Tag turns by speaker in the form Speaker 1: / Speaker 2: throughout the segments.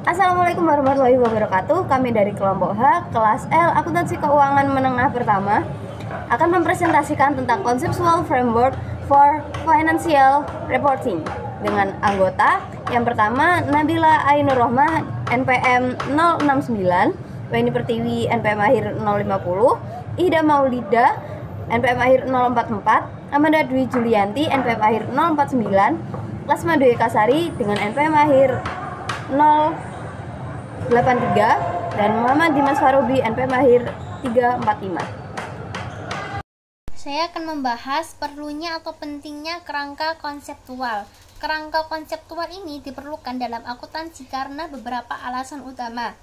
Speaker 1: Assalamualaikum warahmatullahi wabarakatuh. Kami dari kelompok H, kelas L, akuntansi keuangan menengah pertama, akan mempresentasikan tentang conceptual framework for financial reporting dengan anggota yang pertama Nabila Ainur Rohmah NPM 069, Weni Pertiwi NPM akhir 050, Ida Maulida NPM akhir 044, Amanda Dwi Julianti NPM akhir 049, Lasma Dwi Kasari dengan NPM akhir 083 dan Muhammad Dimas Farubi NPM akhir 345.
Speaker 2: Saya akan membahas perlunya atau pentingnya kerangka konseptual. Kerangka konseptual ini diperlukan dalam akuntansi karena beberapa alasan utama.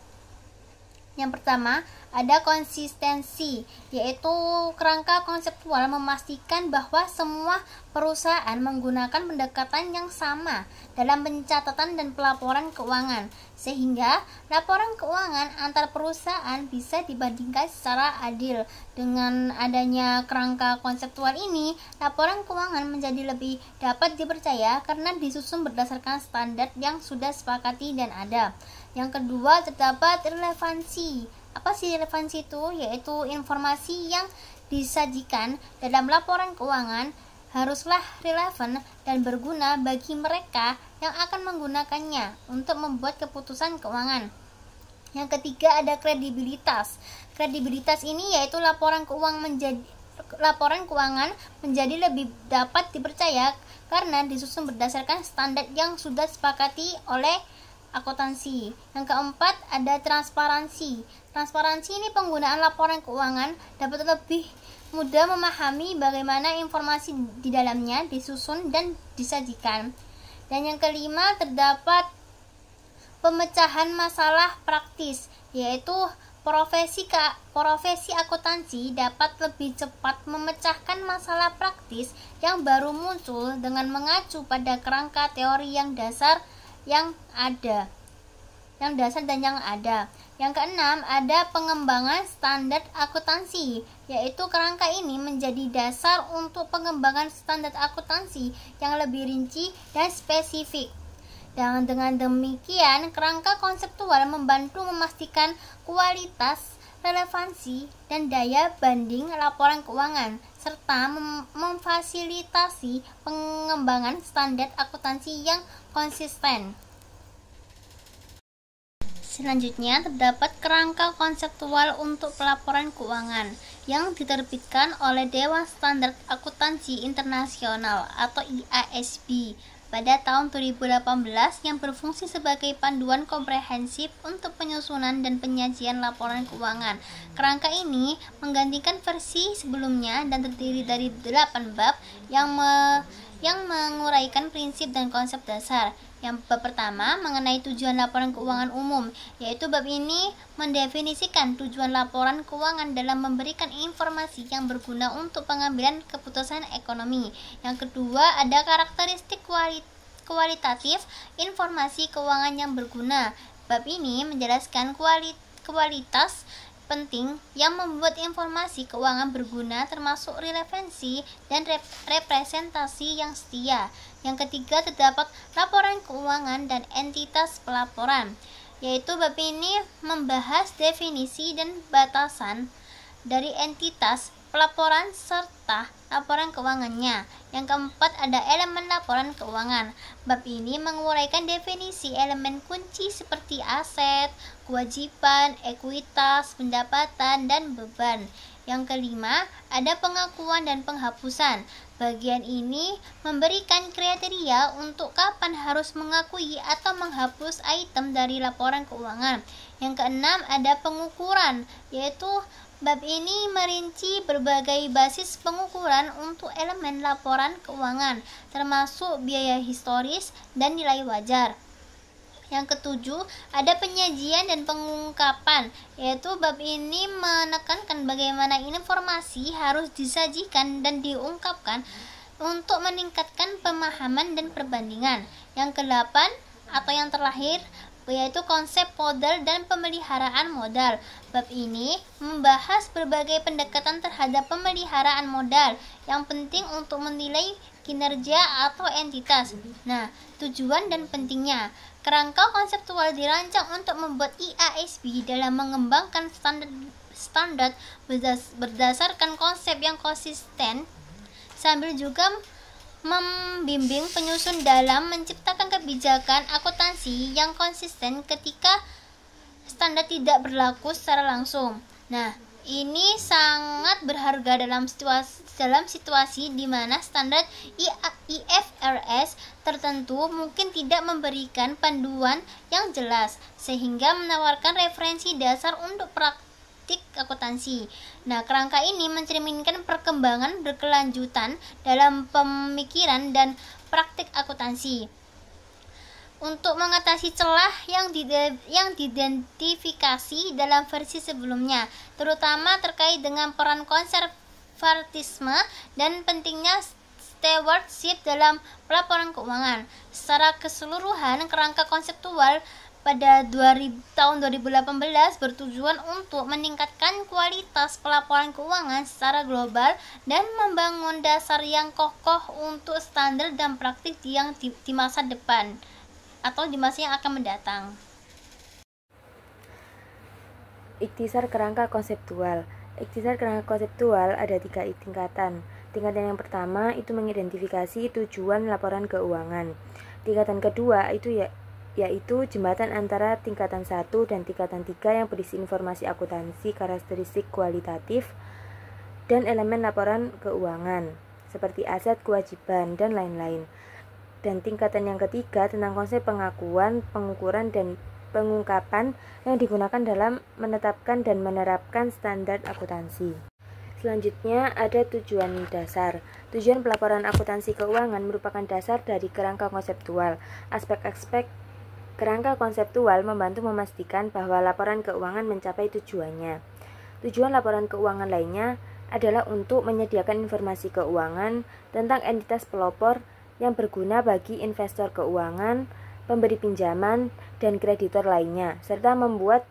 Speaker 2: Yang pertama, ada konsistensi, yaitu kerangka konseptual memastikan bahwa semua perusahaan menggunakan pendekatan yang sama dalam pencatatan dan pelaporan keuangan, sehingga laporan keuangan antar perusahaan bisa dibandingkan secara adil. Dengan adanya kerangka konseptual ini, laporan keuangan menjadi lebih dapat dipercaya karena disusun berdasarkan standar yang sudah sepakati dan ada. Yang kedua, terdapat relevansi. Apa sih relevansi itu? Yaitu informasi yang disajikan dalam laporan keuangan haruslah relevan dan berguna bagi mereka yang akan menggunakannya untuk membuat keputusan keuangan. Yang ketiga, ada kredibilitas. Kredibilitas ini yaitu laporan keuangan menjadi lebih dapat dipercaya karena disusun berdasarkan standar yang sudah disepakati oleh akuntansi. Yang keempat, ada transparansi. Transparansi ini penggunaan laporan keuangan dapat lebih mudah memahami bagaimana informasi di dalamnya disusun dan disajikan. Dan yang kelima, terdapat pemecahan masalah praktis, yaitu profesi akuntansi dapat lebih cepat memecahkan masalah praktis yang baru muncul dengan mengacu pada kerangka teori yang dasar dan yang ada. Yang keenam, ada pengembangan standar akuntansi, yaitu kerangka ini menjadi dasar untuk pengembangan standar akuntansi yang lebih rinci dan spesifik. Dan dengan demikian, kerangka konseptual membantu memastikan kualitas, relevansi, dan daya banding laporan keuangan, serta memfasilitasi pengembangan standar akuntansi yang konsisten. Selanjutnya, terdapat kerangka konseptual untuk pelaporan keuangan yang diterbitkan oleh Dewan Standar Akuntansi Internasional atau IASB pada tahun 2018 yang berfungsi sebagai panduan komprehensif untuk penyusunan dan penyajian laporan keuangan. Kerangka ini menggantikan versi sebelumnya dan terdiri dari 8 bab yang menguraikan prinsip dan konsep dasar. Yang bab pertama mengenai tujuan laporan keuangan umum, yaitu bab ini mendefinisikan tujuan laporan keuangan dalam memberikan informasi yang berguna untuk pengambilan keputusan ekonomi. Yang kedua, ada karakteristik kualitatif informasi keuangan yang berguna. Bab ini menjelaskan kualitas penting yang membuat informasi keuangan berguna, termasuk relevansi dan representasi yang setia. Yang ketiga, terdapat laporan keuangan dan entitas pelaporan, yaitu bab ini membahas definisi dan batasan dari entitas pelaporan serta laporan keuangannya. Yang keempat, ada elemen laporan keuangan. Bab ini menguraikan definisi elemen kunci seperti aset, kewajiban, ekuitas, pendapatan, dan beban. Yang kelima, ada pengakuan dan penghapusan. Bagian ini memberikan kriteria untuk kapan harus mengakui atau menghapus item dari laporan keuangan. Yang keenam, ada pengukuran, yaitu bab ini merinci berbagai basis pengukuran untuk elemen laporan keuangan, termasuk biaya historis dan nilai wajar. Yang ketujuh, ada penyajian dan pengungkapan, yaitu bab ini menekankan bagaimana informasi harus disajikan dan diungkapkan untuk meningkatkan pemahaman dan perbandingan. Yang kedelapan atau yang terakhir, yaitu konsep modal dan pemeliharaan modal. Bab ini membahas berbagai pendekatan terhadap pemeliharaan modal yang penting untuk menilai kinerja, atau entitas. Nah, tujuan dan pentingnya. Kerangka konseptual dirancang untuk membuat IASB dalam mengembangkan standar berdasarkan konsep yang konsisten, sambil juga membimbing penyusun dalam menciptakan kebijakan akuntansi yang konsisten ketika standar tidak berlaku secara langsung. Nah, ini sangat berharga dalam situasi di mana standar IFRS tertentu mungkin tidak memberikan panduan yang jelas, sehingga menawarkan referensi dasar untuk praktik akuntansi. Nah, kerangka ini mencerminkan perkembangan berkelanjutan dalam pemikiran dan praktik akuntansi untuk mengatasi celah yang diidentifikasi dalam versi sebelumnya, terutama terkait dengan peran konservatisme dan pentingnya stewardship dalam pelaporan keuangan. Secara keseluruhan, kerangka konseptual pada tahun 2018 bertujuan untuk meningkatkan kualitas pelaporan keuangan secara global dan membangun dasar yang kokoh untuk standar dan praktik yang di masa depan atau di masa yang akan mendatang.
Speaker 3: Ikhtisar kerangka konseptual. Ikhtisar kerangka konseptual ada 3 tingkatan. Tingkatan yang pertama itu mengidentifikasi tujuan laporan keuangan. Tingkatan kedua yaitu jembatan antara tingkatan 1 dan tingkatan 3 yang berisi informasi akuntansi, karakteristik kualitatif, dan elemen laporan keuangan seperti aset, kewajiban, dan lain-lain. Dan tingkatan yang ketiga tentang konsep pengakuan, pengukuran, dan pengungkapan yang digunakan dalam menetapkan dan menerapkan standar akuntansi. Selanjutnya ada tujuan dasar. Tujuan pelaporan akuntansi keuangan merupakan dasar dari kerangka konseptual. Aspek-aspek kerangka konseptual membantu memastikan bahwa laporan keuangan mencapai tujuannya. Tujuan laporan keuangan lainnya adalah untuk menyediakan informasi keuangan tentang entitas pelopor yang berguna bagi investor keuangan, pemberi pinjaman, dan kreditor lainnya, serta membuat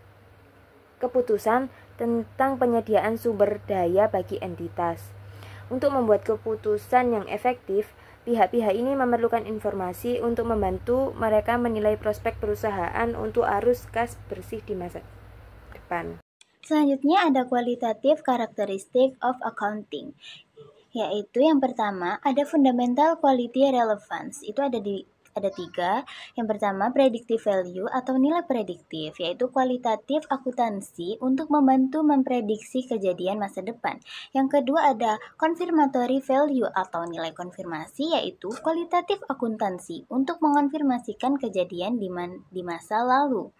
Speaker 3: keputusan tentang penyediaan sumber daya bagi entitas. Untuk membuat keputusan yang efektif, pihak-pihak ini memerlukan informasi untuk membantu mereka menilai prospek perusahaan untuk arus kas bersih di masa depan.
Speaker 4: Selanjutnya ada qualitative characteristic of accounting, yaitu yang pertama ada fundamental quality relevance. Itu ada 3. Yang pertama predictive value atau nilai prediktif, yaitu kualitatif akuntansi untuk membantu memprediksi kejadian masa depan. Yang kedua ada confirmatory value atau nilai konfirmasi, yaitu kualitatif akuntansi untuk mengonfirmasikan kejadian di masa lalu.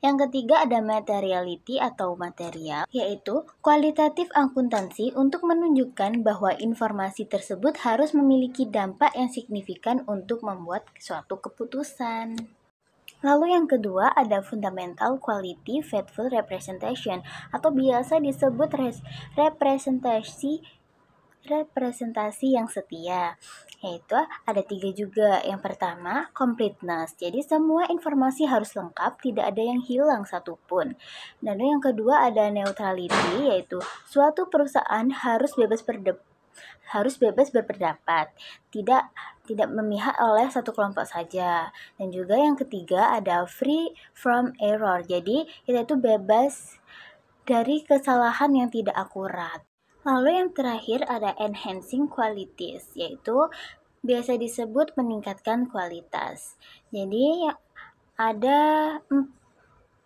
Speaker 4: Yang ketiga ada materiality atau material, yaitu kualitatif akuntansi untuk menunjukkan bahwa informasi tersebut harus memiliki dampak yang signifikan untuk membuat suatu keputusan. Lalu yang kedua ada fundamental quality faithful representation atau biasa disebut representasi yang setia, yaitu ada 3 juga. Yang pertama completeness, jadi semua informasi harus lengkap, tidak ada yang hilang satupun. Dan yang kedua ada neutrality, yaitu suatu perusahaan harus bebas berpendapat, tidak memihak oleh satu kelompok saja. Dan juga yang ketiga ada free from error, jadi kita itu bebas dari kesalahan yang tidak akurat. Lalu yang terakhir ada enhancing qualities, yaitu biasa disebut meningkatkan kualitas. Jadi ada 4,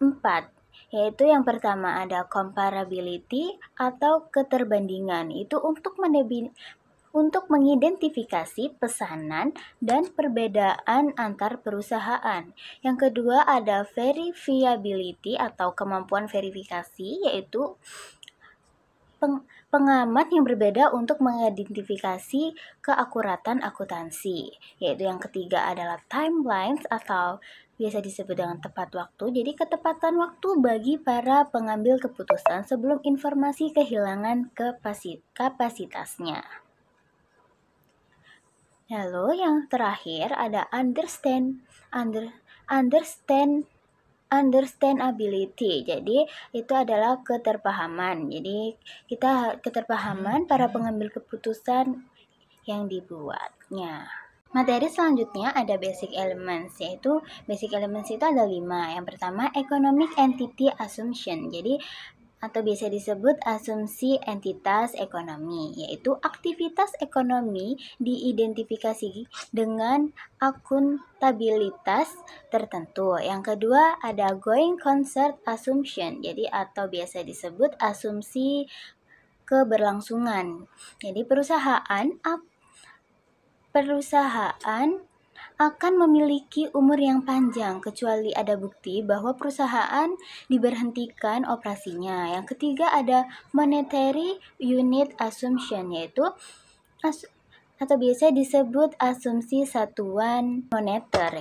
Speaker 4: yaitu yang pertama ada comparability atau keterbandingan. Itu untuk mengidentifikasi pesanan dan perbedaan antar perusahaan. Yang kedua ada verifiability atau kemampuan verifikasi, yaitu pengamat yang berbeda untuk mengidentifikasi keakuratan akuntansi. Yaitu yang ketiga adalah timelines atau biasa disebut dengan tepat waktu. Jadi ketepatan waktu bagi para pengambil keputusan sebelum informasi kehilangan kapasitasnya. Lalu yang terakhir ada understandability. Jadi itu adalah keterpahaman. Jadi keterpahaman para pengambil keputusan yang dibuatnya. Materi selanjutnya ada basic elements, yaitu basic elements itu ada 5. Yang pertama economic entity assumption, jadi atau biasa disebut asumsi entitas ekonomi, yaitu aktivitas ekonomi diidentifikasi dengan akuntabilitas tertentu. Yang kedua ada going concern assumption, jadi atau biasa disebut asumsi keberlangsungan. Jadi perusahaan akan memiliki umur yang panjang kecuali ada bukti bahwa perusahaan diberhentikan operasinya. Yang ketiga ada monetary unit assumption, yaitu atau biasa disebut asumsi satuan moneter,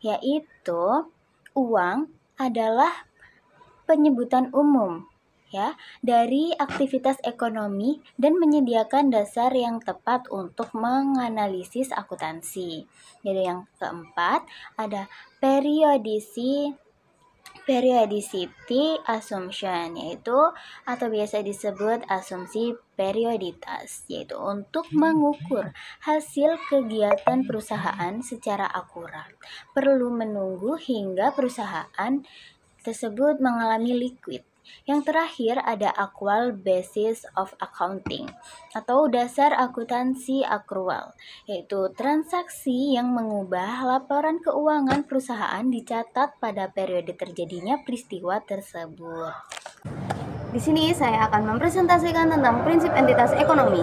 Speaker 4: yaitu uang adalah penyebutan umum dari aktivitas ekonomi dan menyediakan dasar yang tepat untuk menganalisis akuntansi. Jadi yang keempat ada periodicity assumption, yaitu atau biasa disebut asumsi perioditas, yaitu untuk mengukur hasil kegiatan perusahaan secara akurat. Perlu menunggu hingga perusahaan tersebut mengalami liquid. Yang terakhir ada actual basis of accounting atau dasar akuntansi akrual, yaitu transaksi yang mengubah laporan keuangan perusahaan dicatat pada periode terjadinya peristiwa tersebut.
Speaker 1: Di sini saya akan mempresentasikan tentang prinsip entitas ekonomi.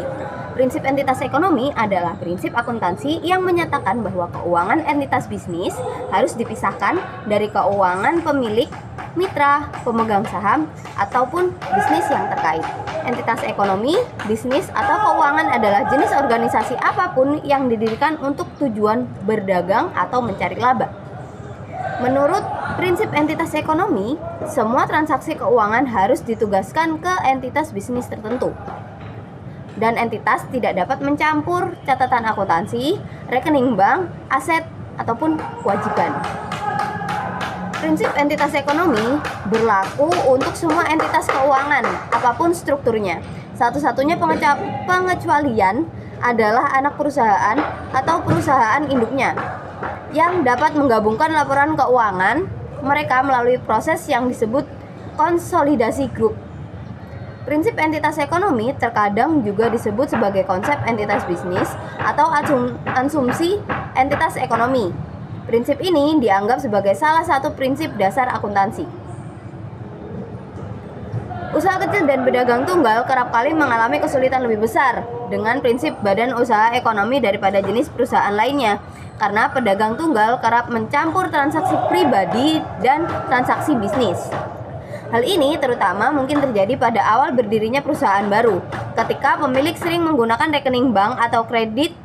Speaker 1: Prinsip entitas ekonomi adalah prinsip akuntansi yang menyatakan bahwa keuangan entitas bisnis harus dipisahkan dari keuangan pemilik, mitra, pemegang saham, ataupun bisnis yang terkait. Entitas ekonomi, bisnis, atau keuangan adalah jenis organisasi apapun yang didirikan untuk tujuan berdagang atau mencari laba. Menurut prinsip entitas ekonomi, semua transaksi keuangan harus ditugaskan ke entitas bisnis tertentu. Dan entitas tidak dapat mencampur catatan akuntansi, rekening bank, aset, ataupun kewajiban. Prinsip entitas ekonomi berlaku untuk semua entitas keuangan, apapun strukturnya. Satu-satunya pengecualian adalah anak perusahaan atau perusahaan induknya yang dapat menggabungkan laporan keuangan mereka melalui proses yang disebut konsolidasi grup. Prinsip entitas ekonomi terkadang juga disebut sebagai konsep entitas bisnis atau asumsi entitas ekonomi. Prinsip ini dianggap sebagai salah satu prinsip dasar akuntansi. Usaha kecil dan pedagang tunggal kerap kali mengalami kesulitan lebih besar dengan prinsip badan usaha ekonomi daripada jenis perusahaan lainnya, karena pedagang tunggal kerap mencampur transaksi pribadi dan transaksi bisnis. Hal ini terutama mungkin terjadi pada awal berdirinya perusahaan baru, ketika pemilik sering menggunakan rekening bank atau kredit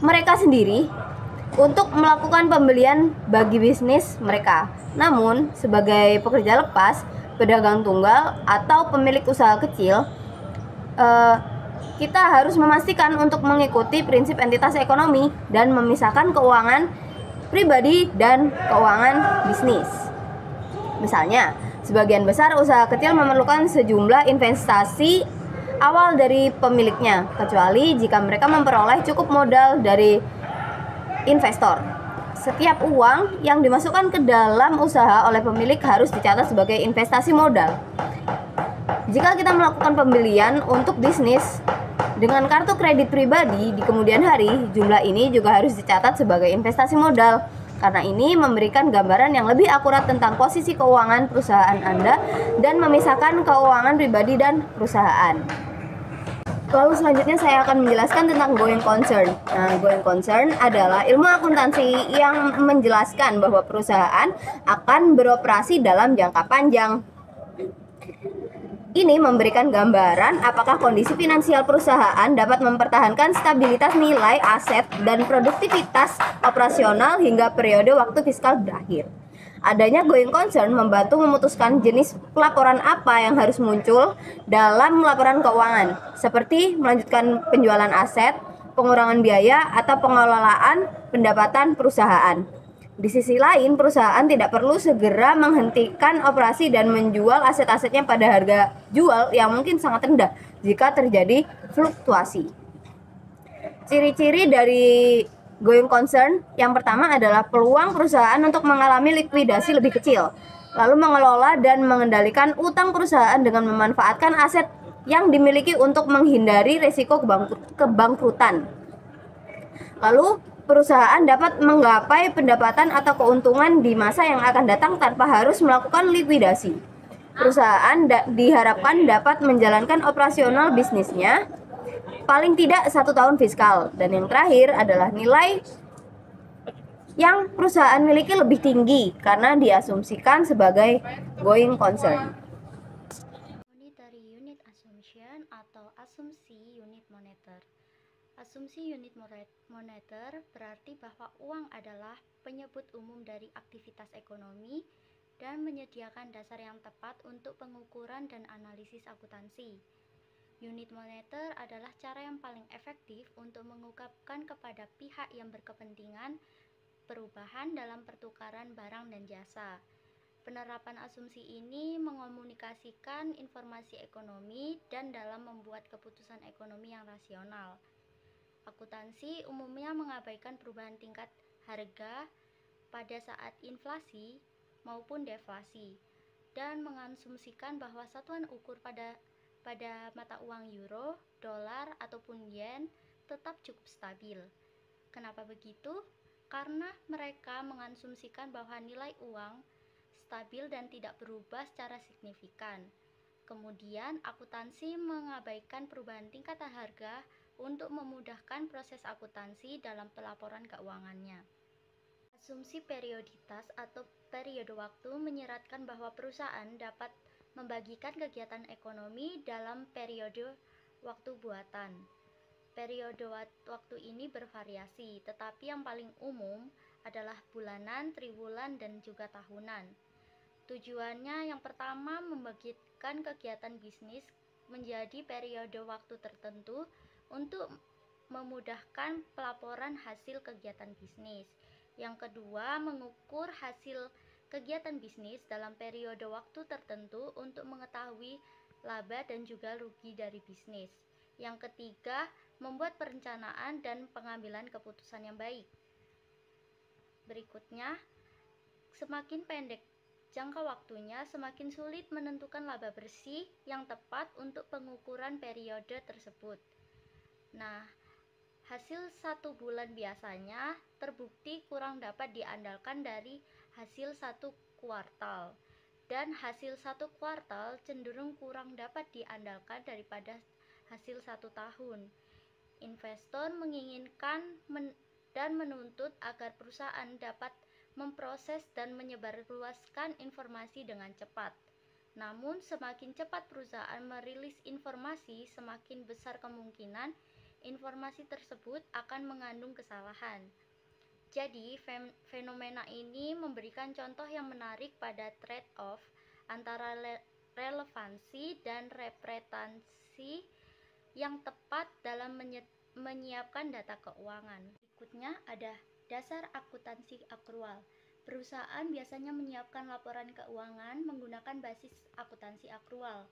Speaker 1: mereka sendiri untuk melakukan pembelian bagi bisnis mereka. Namun, sebagai pekerja lepas, pedagang tunggal, atau pemilik usaha kecil, kita harus memastikan untuk mengikuti prinsip entitas ekonomi dan memisahkan keuangan pribadi dan keuangan bisnis. Misalnya, sebagian besar usaha kecil memerlukan sejumlah investasi awal dari pemiliknya, kecuali jika mereka memperoleh cukup modal dari investor. Setiap uang yang dimasukkan ke dalam usaha oleh pemilik harus dicatat sebagai investasi modal. Jika kita melakukan pembelian untuk bisnis dengan kartu kredit pribadi di kemudian hari, jumlah ini juga harus dicatat sebagai investasi modal. Karena ini memberikan gambaran yang lebih akurat tentang posisi keuangan perusahaan Anda dan memisahkan keuangan pribadi dan perusahaan. Lalu selanjutnya saya akan menjelaskan tentang going concern. Nah, going concern adalah ilmu akuntansi yang menjelaskan bahwa perusahaan akan beroperasi dalam jangka panjang. Ini memberikan gambaran apakah kondisi finansial perusahaan dapat mempertahankan stabilitas nilai aset dan produktivitas operasional hingga periode waktu fiskal berakhir. Adanya going concern membantu memutuskan jenis pelaporan apa yang harus muncul dalam laporan keuangan, seperti melanjutkan penjualan aset, pengurangan biaya, atau pengelolaan pendapatan perusahaan. Di sisi lain, perusahaan tidak perlu segera menghentikan operasi dan menjual aset-asetnya pada harga jual yang mungkin sangat rendah jika terjadi fluktuasi. Ciri-ciri dari going concern yang pertama adalah peluang perusahaan untuk mengalami likuidasi lebih kecil, lalu mengelola dan mengendalikan utang perusahaan dengan memanfaatkan aset yang dimiliki untuk menghindari risiko kebangkrutan. Lalu perusahaan dapat menggapai pendapatan atau keuntungan di masa yang akan datang tanpa harus melakukan likuidasi. Perusahaan diharapkan dapat menjalankan operasional bisnisnya paling tidak 1 tahun fiskal. Dan yang terakhir adalah nilai yang perusahaan miliki lebih tinggi karena diasumsikan sebagai going concern.
Speaker 2: Monetary unit assumption atau asumsi unit moneter. Asumsi unit moneter berarti bahwa uang adalah penyebut umum dari aktivitas ekonomi dan menyediakan dasar yang tepat untuk pengukuran dan analisis akuntansi. Unit moneter adalah cara yang paling efektif untuk mengungkapkan kepada pihak yang berkepentingan perubahan dalam pertukaran barang dan jasa. Penerapan asumsi ini mengomunikasikan informasi ekonomi dan dalam membuat keputusan ekonomi yang rasional. Akuntansi umumnya mengabaikan perubahan tingkat harga pada saat inflasi maupun deflasi dan mengasumsikan bahwa satuan ukur pada mata uang euro, dolar, ataupun yen tetap cukup stabil. Kenapa begitu? Karena mereka mengasumsikan bahwa nilai uang stabil dan tidak berubah secara signifikan. Kemudian, akuntansi mengabaikan perubahan tingkat harga untuk memudahkan proses akuntansi dalam pelaporan keuangannya. Asumsi perioditas atau periode waktu menyeratkan bahwa perusahaan dapat membagikan kegiatan ekonomi dalam periode waktu buatan. Periode waktu ini bervariasi, tetapi yang paling umum adalah bulanan, triwulan, dan juga tahunan. Tujuannya yang pertama membagikan kegiatan bisnis menjadi periode waktu tertentu untuk memudahkan pelaporan hasil kegiatan bisnis. Yang kedua, mengukur hasil kegiatan bisnis dalam periode waktu tertentu untuk mengetahui laba dan juga rugi dari bisnis. Yang ketiga, membuat perencanaan dan pengambilan keputusan yang baik. Berikutnya, semakin pendek jangka waktunya, semakin sulit menentukan laba bersih yang tepat untuk pengukuran periode tersebut. Nah, hasil 1 bulan biasanya terbukti kurang dapat diandalkan dari hasil 1 kuartal, dan hasil 1 kuartal cenderung kurang dapat diandalkan daripada hasil 1 tahun. Investor menginginkan dan menuntut agar perusahaan dapat memproses dan menyebarluaskan informasi dengan cepat. Namun, semakin cepat perusahaan merilis informasi, semakin besar kemungkinan informasi tersebut akan mengandung kesalahan. Jadi, fenomena ini memberikan contoh yang menarik pada trade-off antara relevansi dan representasi yang tepat dalam menyiapkan data keuangan. Berikutnya ada dasar akuntansi akrual. Perusahaan biasanya menyiapkan laporan keuangan menggunakan basis akuntansi akrual.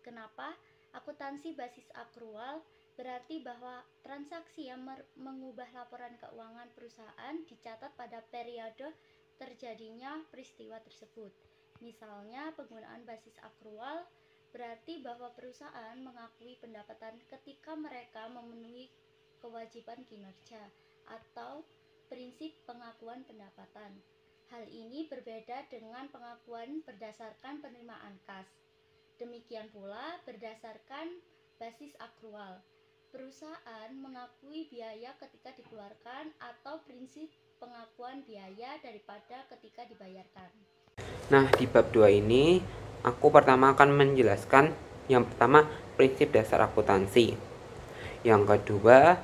Speaker 2: Kenapa? Akuntansi basis akrual berarti bahwa transaksi yang mengubah laporan keuangan perusahaan dicatat pada periode terjadinya peristiwa tersebut. Misalnya, penggunaan basis akrual berarti bahwa perusahaan mengakui pendapatan ketika mereka memenuhi kewajiban kinerja atau prinsip pengakuan pendapatan. Hal ini berbeda dengan pengakuan berdasarkan penerimaan kas. Demikian pula berdasarkan basis akrual, perusahaan mengakui biaya ketika dikeluarkan atau prinsip pengakuan biaya daripada ketika dibayarkan.
Speaker 5: Nah, di bab 2 ini aku pertama akan menjelaskan yang pertama prinsip dasar akuntansi. Yang kedua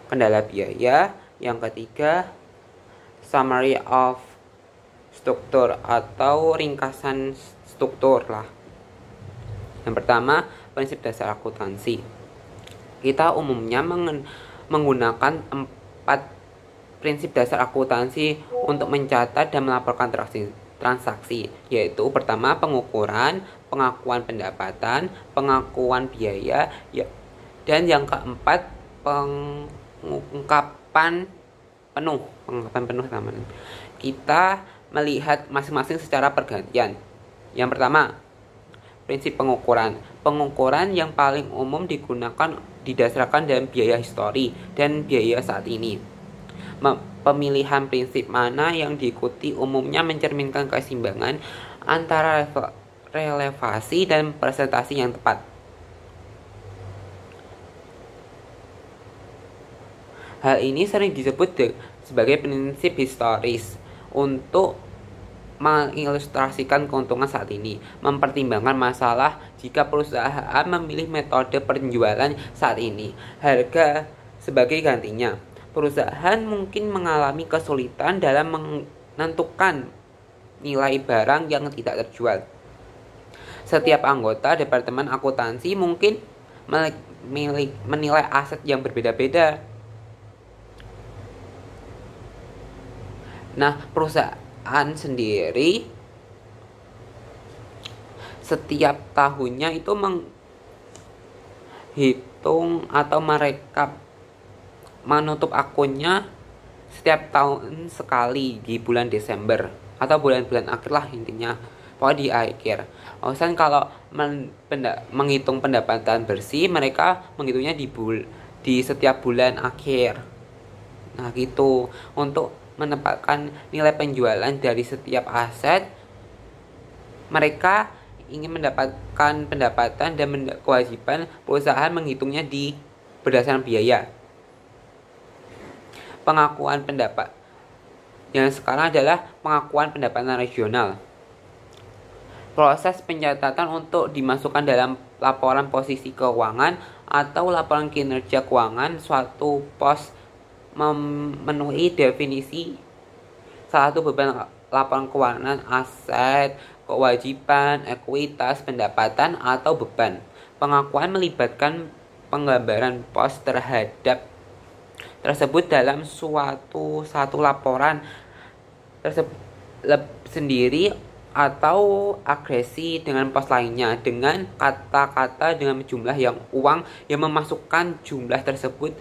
Speaker 5: kendala biaya, yang ketiga summary of struktur atau ringkasan struktur lah. Yang pertama, prinsip dasar akuntansi. Kita umumnya menggunakan 4 prinsip dasar akuntansi untuk mencatat dan melaporkan transaksi, yaitu pertama pengukuran, pengakuan pendapatan, pengakuan biaya, dan yang keempat pengungkapan penuh teman. Kita melihat masing-masing secara pergantian. Yang pertama, prinsip pengukuran. Pengukuran yang paling umum digunakan didasarkan dalam biaya histori dan biaya saat ini. Pemilihan prinsip mana yang diikuti umumnya mencerminkan keseimbangan antara relevasi dan presentasi yang tepat. Hal ini sering disebut sebagai prinsip historis untuk mengilustrasikan keuntungan saat ini, mempertimbangkan masalah jika perusahaan memilih metode penjualan saat ini, harga sebagai gantinya. Perusahaan mungkin mengalami kesulitan dalam menentukan nilai barang yang tidak terjual. Setiap anggota departemen akuntansi mungkin menilai aset yang berbeda-beda. Nah, perusahaan sendiri setiap tahunnya itu menghitung atau merekap menutup akunnya setiap tahun sekali di bulan Desember atau bulan-bulan akhir lah intinya, pokoknya di akhir. Alasan kalau menghitung pendapatan bersih, mereka menghitungnya di setiap bulan akhir. Nah gitu, untuk menempatkan nilai penjualan dari setiap aset, mereka ingin mendapatkan pendapatan dan kewajiban perusahaan menghitungnya berdasarkan biaya. Pengakuan pendapat yang sekarang adalah pengakuan pendapatan regional. Proses pencatatan untuk dimasukkan dalam laporan posisi keuangan atau laporan kinerja keuangan suatu pos memenuhi definisi salah satu beban laporan keuangan: aset, kewajiban, ekuitas, pendapatan, atau beban. Pengakuan melibatkan penggambaran pos terhadap tersebut dalam satu laporan sendiri atau agresi dengan pos lainnya dengan kata-kata dengan jumlah yang uang yang memasukkan jumlah tersebut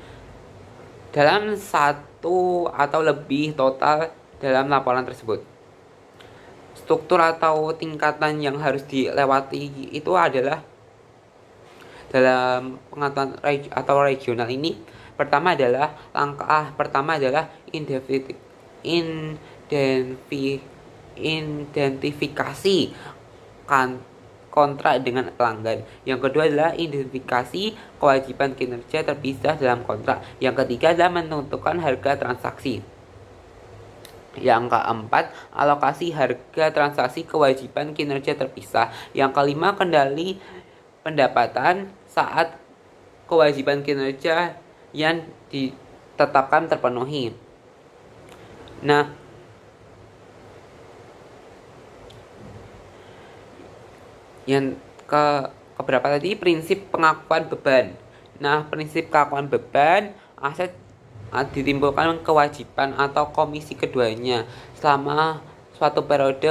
Speaker 5: dalam satu atau lebih total dalam laporan tersebut. Struktur atau tingkatan yang harus dilewati itu adalah dalam pengetahuan atau regional ini. Langkah pertama adalah identifikasi kontrak dengan pelanggan. Yang kedua adalah identifikasi kewajiban kinerja terpisah dalam kontrak. Yang ketiga adalah menentukan harga transaksi. Yang keempat, alokasi harga transaksi kewajiban kinerja terpisah. Yang kelima, kendali pendapatan saat kewajiban kinerja yang ditetapkan terpenuhi. Nah, yang keberapa tadi prinsip pengakuan beban. Nah, prinsip pengakuan beban, aset ditimbulkan kewajiban atau komisi keduanya selama suatu periode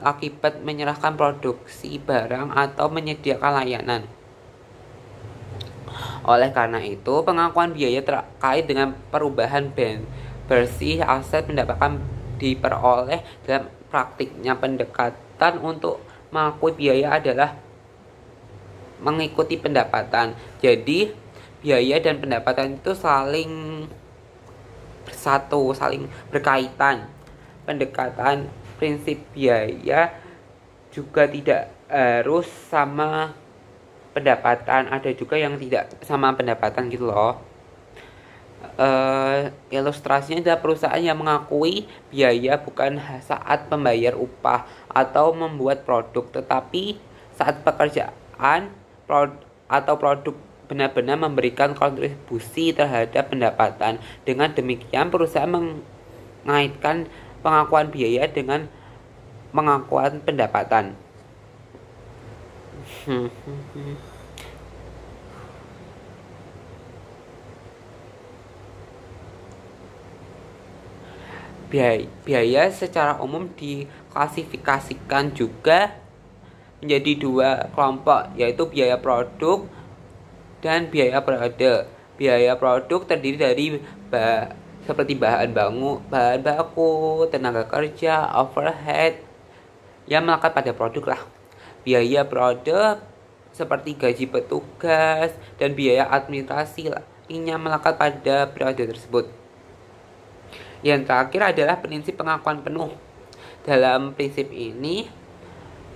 Speaker 5: akibat menyerahkan produksi barang atau menyediakan layanan. Oleh karena itu, pengakuan biaya terkait dengan perubahan bersih aset pendapatan diperoleh. Dalam praktiknya, pendekatan untuk mengakui biaya adalah mengikuti pendapatan. Jadi, biaya dan pendapatan itu saling bersatu, saling berkaitan. Pendekatan prinsip biaya juga tidak harus sama pendapatan, ada juga yang tidak sama pendapatan gitu loh. Ilustrasinya adalah perusahaan yang mengakui biaya bukan saat membayar upah atau membuat produk, tetapi saat pekerjaan atau produk benar-benar memberikan kontribusi terhadap pendapatan. Dengan demikian, perusahaan mengaitkan pengakuan biaya dengan pengakuan pendapatan. Biaya secara umum diklasifikasikan juga menjadi dua kelompok, yaitu biaya produk dan biaya periode. Biaya produk terdiri dari seperti bahan baku, tenaga kerja, overhead yang melekat pada produk lah. Biaya produk seperti gaji petugas dan biaya administrasi lainnya melekat pada periode tersebut. Yang terakhir adalah prinsip pengakuan penuh. Dalam prinsip ini,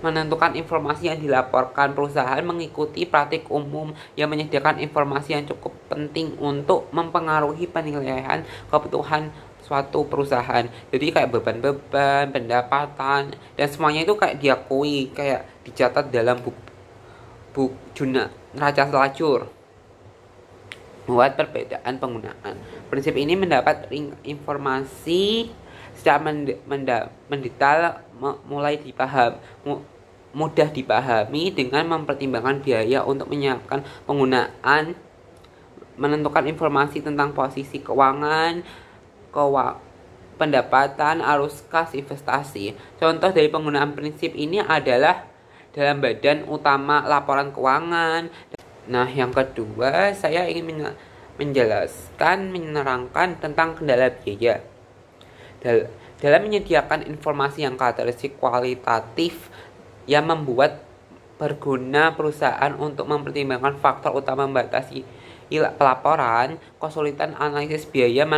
Speaker 5: menentukan informasi yang dilaporkan perusahaan mengikuti praktik umum yang menyediakan informasi yang cukup penting untuk mempengaruhi penilaian kebutuhan suatu perusahaan. Jadi kayak beban-beban, pendapatan, dan semuanya itu kayak diakui, kayak dicatat dalam buku jurnal neraca selacur. Buat perbedaan penggunaan. Prinsip ini mendapat informasi secara mendetail mulai mudah dipahami dengan mempertimbangkan biaya untuk menyiapkan penggunaan, menentukan informasi tentang posisi keuangan, pendapatan, arus kas, investasi. Contoh dari penggunaan prinsip ini adalah dalam badan utama laporan keuangan. Nah, yang kedua, saya ingin menerangkan tentang kendala biaya. Dalam menyediakan informasi yang karakteristik kualitatif yang membuat berguna perusahaan untuk mempertimbangkan faktor utama membatasi pelaporan, kesulitan analisis biaya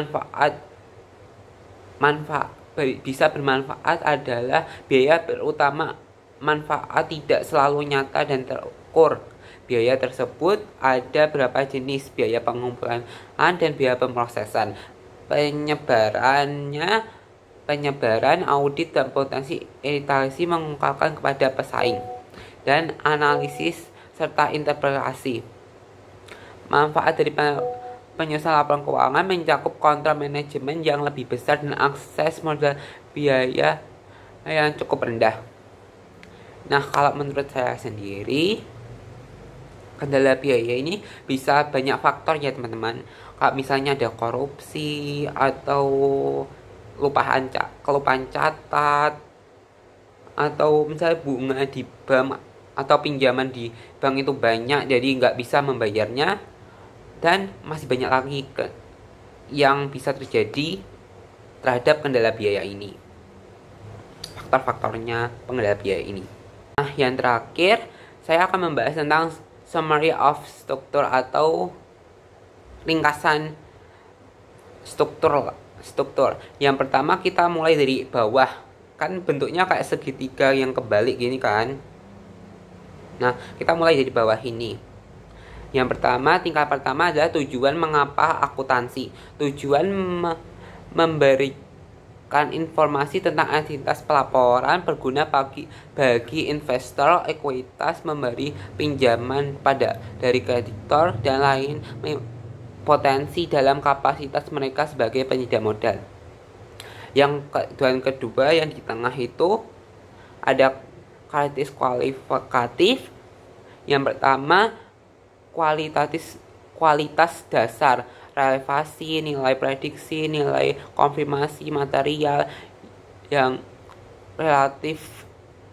Speaker 5: bisa bermanfaat adalah biaya terutama manfaat tidak selalu nyata dan terukur. Biaya tersebut ada berapa jenis: biaya pengumpulan dan biaya pemrosesan. Penyebaran, audit, dan potensi iritasi mengungkapkan kepada pesaing, dan analisis serta interpretasi. Manfaat dari penyusunan laporan keuangan mencakup kontrol manajemen yang lebih besar dan akses modal biaya yang cukup rendah. Nah, kalau menurut saya sendiri, kendala biaya ini bisa banyak faktor ya teman-teman. Kalau misalnya ada korupsi atau kelupaan catat, atau misalnya bunga di bank atau pinjaman di bank itu banyak jadi nggak bisa membayarnya, dan masih banyak lagi yang bisa terjadi terhadap kendala biaya ini, faktor-faktornya pengendala biaya ini. Nah, yang terakhir saya akan membahas tentang summary of struktur atau ringkasan struktur. Yang pertama, kita mulai dari bawah. Kan bentuknya kayak segitiga yang kebalik gini kan. Nah, kita mulai dari bawah ini. Yang pertama, tingkat pertama adalah tujuan mengapa akuntansi. Tujuan memberikan informasi tentang entitas pelaporan berguna bagi investor, ekuitas, memberi pinjaman dari kreditor dan lain potensi dalam kapasitas mereka sebagai penyedia modal. Yang kedua yang di tengah itu ada karakteristik kualitatif. Yang pertama, kualitas dasar, relevasi, nilai prediksi, nilai konfirmasi material yang relatif.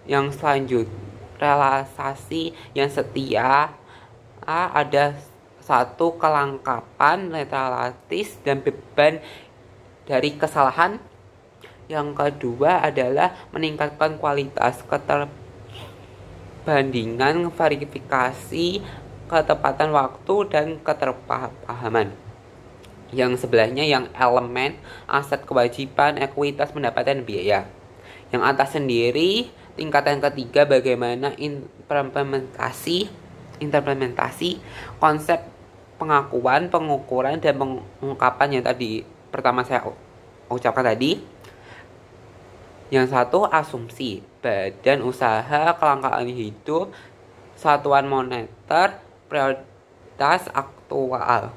Speaker 5: Yang selanjutnya, realisasi yang setia. Ada satu, kelengkapan, netralitas, dan beban dari kesalahan. Yang kedua adalah meningkatkan kualitas, keterbandingan, verifikasi, ketepatan waktu, dan keterpahaman. Yang sebelahnya yang elemen, aset, kewajiban, ekuitas, pendapatan, biaya. Yang atas sendiri, tingkatan ketiga bagaimana implementasi konsep pengakuan, pengukuran, dan pengungkapan yang tadi pertama saya ucapkan tadi. Yang satu, asumsi, badan usaha, kelangkaan hidup, satuan moneter, prioritas aktual.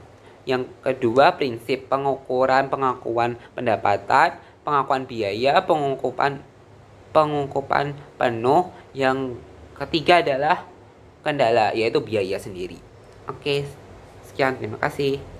Speaker 5: Yang kedua, prinsip pengukuran, pengakuan pendapatan, pengakuan biaya, pengungkapan penuh. Yang ketiga adalah kendala, yaitu biaya sendiri. Oke, sekian, terima kasih.